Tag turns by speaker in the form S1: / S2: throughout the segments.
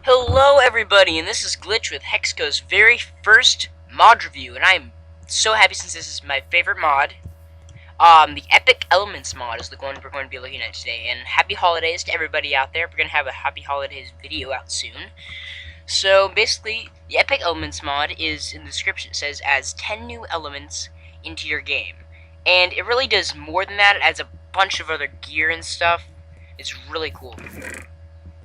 S1: Hello everybody, and this is Glitch with Hexco's very first mod review, and I'm so happy since this is my favorite mod. The Epic Elements mod is the one we're going to be looking at today, and happy holidays to everybody out there. We're going to have a happy holidays video out soon. So basically, the Epic Elements mod is, in the description, it says, adds 10 new elements into your game. And it really does more than that. It adds a bunch of other gear and stuff. It's really cool.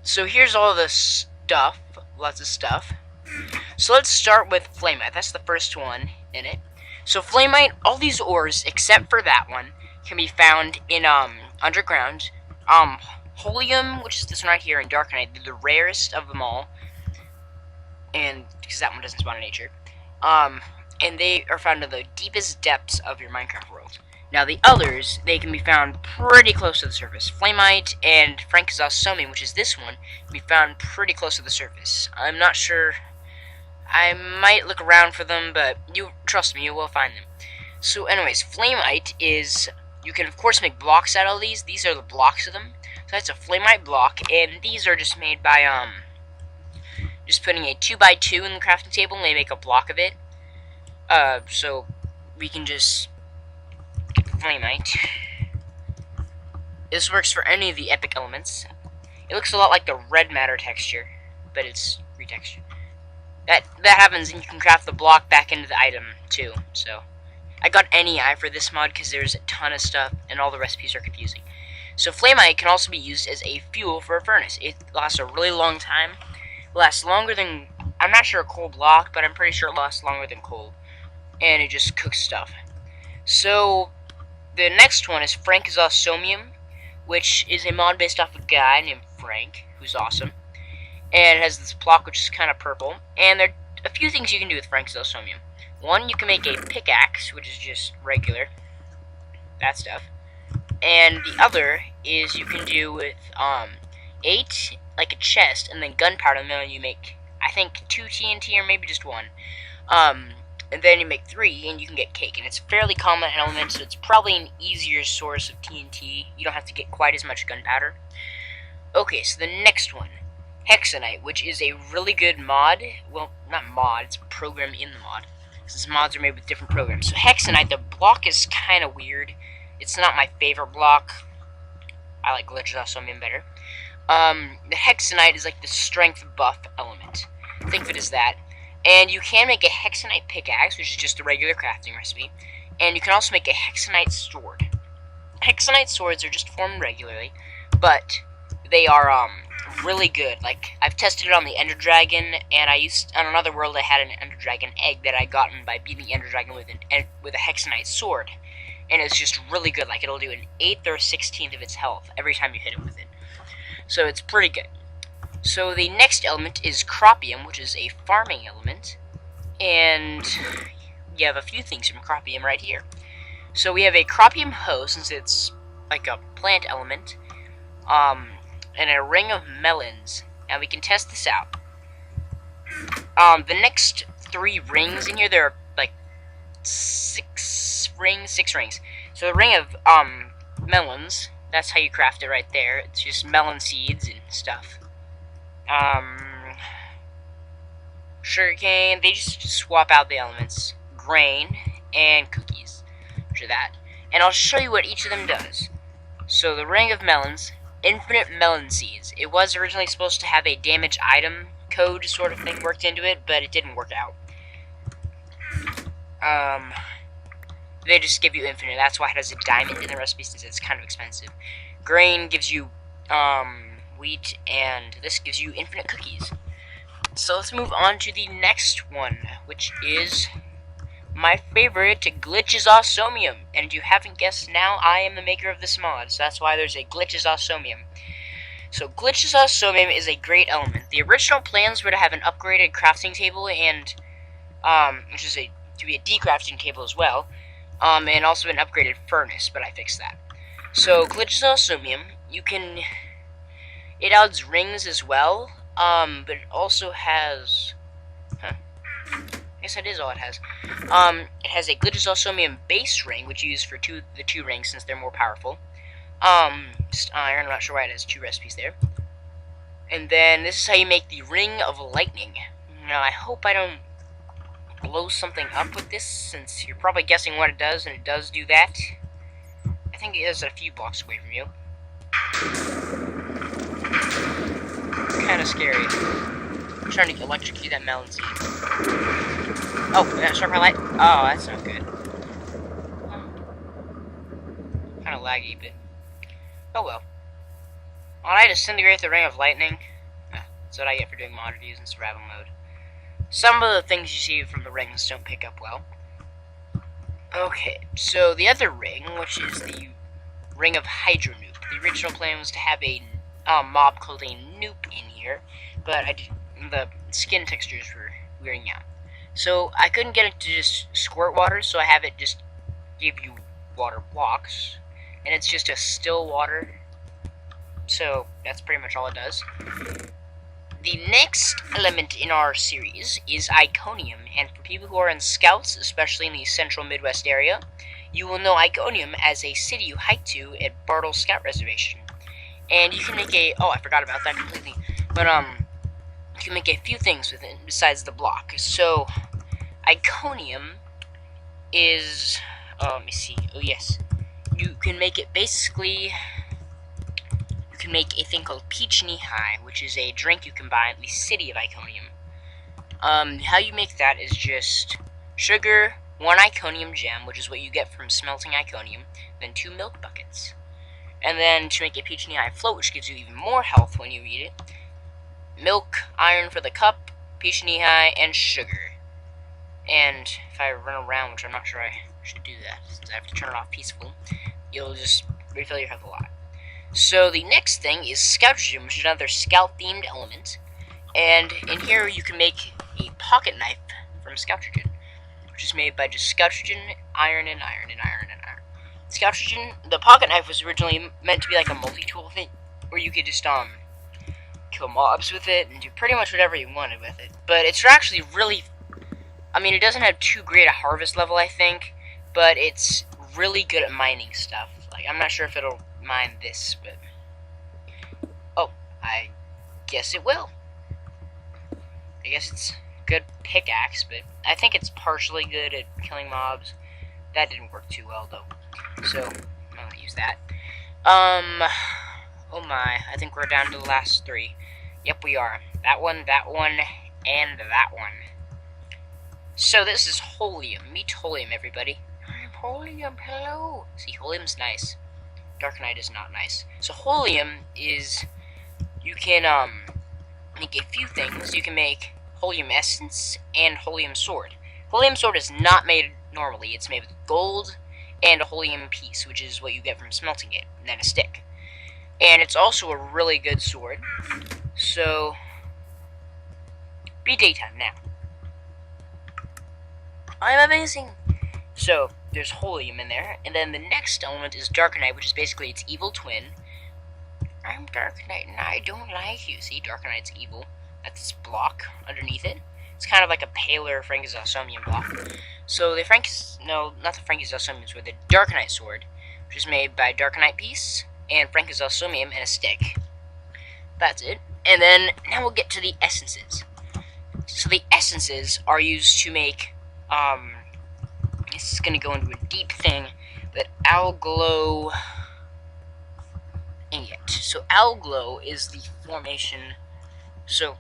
S1: So here's all the stuff, lots of stuff. So let's start with Flamite. That's the first one in it. So Flamite, all these ores except for that one can be found in underground. Holium, which is this one right here, and Darknite, they're the rarest of them all, and because that one doesn't spawn in nature. And they are found in the deepest depths of your Minecraft world. Now the others, they can be found pretty close to the surface. Flamite and Frankazosmium, which is this one, can be found pretty close to the surface. I'm not sure. I might look around for them, but you trust me, you will find them. So anyways, Flamite is, you can of course make blocks out of these. These are the blocks of them. So that's a Flamite block, and these are just made by just putting a 2x2 in the crafting table and they make a block of it. So we can just Flamite. This works for any of the epic elements. It looks a lot like the red matter texture, but it's retexture. That happens, and you can craft the block back into the item too. So I got NEI for this mod because there's a ton of stuff, and all the recipes are confusing. So Flamite can also be used as a fuel for a furnace. It lasts a really long time. It lasts longer than, I'm not sure, a coal block, but I'm pretty sure it lasts longer than coal, and it just cooks stuff. So the next one is Frankazosmium, which is a mod based off a guy named Frank, who's awesome. And it has this block which is kind of purple. And there are a few things you can do with Frankazosmium. One, you can make a pickaxe, which is just regular. That stuff. And the other is you can do with 8, like a chest, and then gunpowder, and then you make, I think, 2 TNT, or maybe just 1. And then you make 3, and you can get cake. And it's a fairly common element, so it's probably an easier source of TNT. You don't have to get quite as much gunpowder. Okay, so the next one, Hexenite, which is a really good mod. Well, not mod, it's a program in the mod, since mods are made with different programs. So Hexenite, the block is kind of weird. It's not my favorite block. I like Glitchosmium better. The Hexenite is like the strength buff element. Think of it as that. And you can make a Hexenite pickaxe, which is just a regular crafting recipe. And you can also make a Hexenite sword. Hexenite swords are just formed regularly, but they are really good. Like, I've tested it on the Ender Dragon, and on another world I had an Ender Dragon egg that I gotten by beating the Ender Dragon with a Hexenite sword. And it's just really good. Like, it'll do an 1/8 or 1/16 of its health every time you hit it with it. So it's pretty good. So the next element is Cropium, which is a farming element. And you have a few things from Cropium right here. So we have a Cropium hoe, since it's like a plant element. And a ring of melons. Now we can test this out. The next 3 rings in here, there are like 6 rings. So the ring of melons, that's how you craft it right there. It's just melon seeds and stuff. Sugarcane, they just swap out the elements. Grain and cookies, which are that. And I'll show you what each of them does. So the ring of melons, infinite melon seeds. It was originally supposed to have a damage item code sort of thing worked into it, but it didn't work out. They just give you infinite. That's why it has a diamond in the recipe, since it's kind of expensive. Grain gives you wheat, and this gives you infinite cookies. So let's move on to the next one, which is my favorite, Glitchosmium. And if you haven't guessed now, I am the maker of this mod, so that's why there's a Glitchosmium. So Glitchosmium is a great element. The original plans were to have an upgraded crafting table, and which is to be a decrafting table as well, and also an upgraded furnace, but I fixed that. So Glitchosmium, it adds rings as well, but it also has, I guess that is all it has. It has a Glitchosmium base ring, which you use for the 2 rings, since they're more powerful. Just iron, I'm not sure why it has 2 recipes there. And then this is how you make the Ring of Lightning. Now, I hope I don't blow something up with this, since you're probably guessing what it does, and it does do that. I think it is a few blocks away from you. Kind of scary. I'm trying to electrocute that melon seed. Oh, I gotta start my light. Oh, that's not good. Kind of laggy, but oh well. When I disintegrate the Ring of Lightning, that's what I get for doing mod reviews in survival mode. Some of the things you see from the rings don't pick up well. Okay, so the other ring, which is the Ring of Hydronuke. The original plan was to have a mob called a Nuke in here, but the skin textures were wearing out. So I couldn't get it to just squirt water, so I have it just give you water blocks, and it's just a still water. So that's pretty much all it does. The next element in our series is Iconium, and for people who are in Scouts, especially in the central Midwest area, you will know Iconium as a city you hike to at Bartle Scout Reservation. And you can make I forgot about that completely, but you can make a few things with it besides the block. So Iconium is, let me see, oh yes, you can make it basically. You can make a thing called Peach Knee High, which is a drink you can buy in the city of Iconium. How you make that is just sugar, 1 Iconium gem, which is what you get from smelting Iconium, then 2 milk buckets. And then to make a Peach Knee High float, which gives you even more health when you eat it, milk, iron for the cup, Peach Knee High, and sugar. And if I run around, which I'm not sure I should do that, since I have to turn it off peacefully, you'll just refill your health a lot. So the next thing is Scoutrogen, which is another scout-themed element. And in here you can make a pocket knife from Scoutrogen, which is made by just Scoutrogen, iron, and iron, and iron, and iron. Scoutrogen, the pocket knife was originally meant to be like a multi-tool thing, where you could just kill mobs with it and do pretty much whatever you wanted with it. But it's actually really, I mean, it doesn't have too great a harvest level, I think, but it's really good at mining stuff. Like, I'm not sure if it'll mine this, but oh, I guess it will. I guess it's good pickaxe, but I think it's partially good at killing mobs. That didn't work too well though, so I'm not gonna use that. Oh my, I think we're down to the last 3. Yep, we are. That one, and that one. So this is Holium. Meet Holium, everybody. I'm Holium, hello. See, Holium's nice. Darknite is not nice. So Holium is, you can make a few things. You can make Holium Essence and Holium Sword. Holium Sword is not made normally. It's made with gold and a Holium piece, which is what you get from smelting it, and then a stick. And it's also a really good sword. So, be daytime now. I'm amazing! So, there's Holium in there, and then the next element is Darknite, which is basically its evil twin. I'm Darknite, and I don't like you. See, Darknite's evil. That's its block underneath it. It's kind of like a paler Frankizalsomium block. So the not the Frankizalsomium sword, the Darknite sword, which is made by Darknite piece and Frankizalsomium and a stick. That's it. And then now we'll get to the essences. So the essences are used to make this is going to go into a deep thing, but Alglow ingot. So Alglow is the formation. So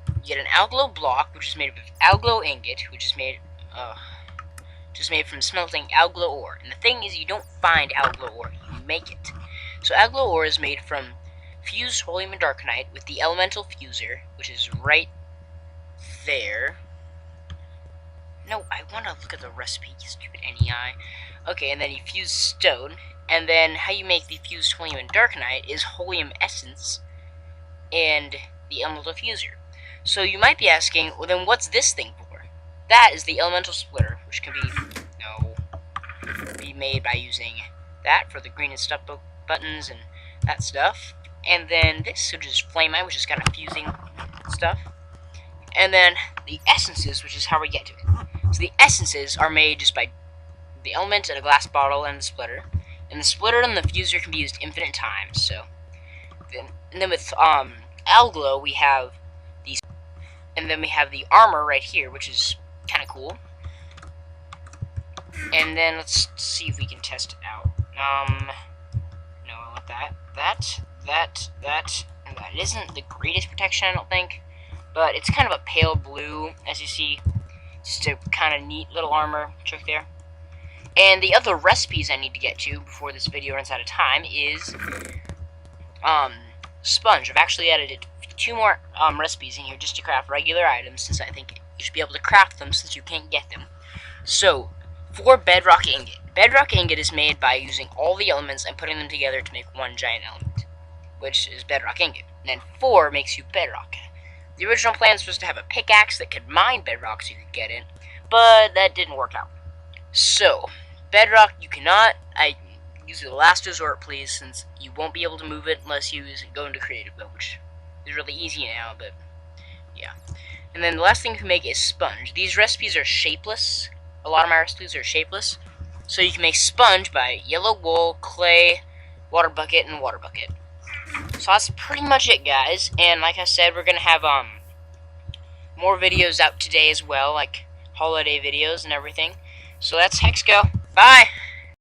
S1: you get an Alglow block, which is made of Alglow ingot, which is made from smelting Alglow ore. And the thing is, you don't find Alglow ore, you make it. So Alglow ore is made from fused Holium and Darknite with the elemental fuser, which is right there. No, I want to look at the recipe, you stupid NEI. Okay, and then you fuse stone, and then how you make the fused Holium and Darknite is Holium Essence and the elemental fuser. So you might be asking, well then what's this thing for? That is the elemental splitter, which can be made by using that for the green and stuff buttons and that stuff. And then this, which is Flame Eye, which is kind of fusing stuff. And then the essences, which is how we get to it. So the essences are made just by the element in a glass bottle and the splitter. And the splitter and the fuser can be used infinite times. So, and then with Alglow, we have these, and then we have the armor right here, which is kind of cool. And then let's see if we can test it out. No, I want that, and that. It isn't the greatest protection, I don't think, but it's kind of a pale blue, as you see. Just a kind of neat little armor trick there. And the other recipes I need to get to before this video runs out of time is sponge. I've actually added 2 more recipes in here just to craft regular items, since I think you should be able to craft them since you can't get them. So, for bedrock ingot. Bedrock ingot is made by using all the elements and putting them together to make one giant element, which is bedrock ingot. And then 4 makes you bedrock. The original plan was to have a pickaxe that could mine bedrock so you could get it, but that didn't work out. So, bedrock, you cannot. I use the last resort, please, since you won't be able to move it unless you go into creative mode, which is really easy now, but yeah. And then the last thing you can make is sponge. These recipes are shapeless. A lot of my recipes are shapeless. So you can make sponge by yellow wool, clay, water bucket, and water bucket. So that's pretty much it, guys. And like I said, we're going to have more videos out today as well, like holiday videos and everything. So that's Hexco. Bye!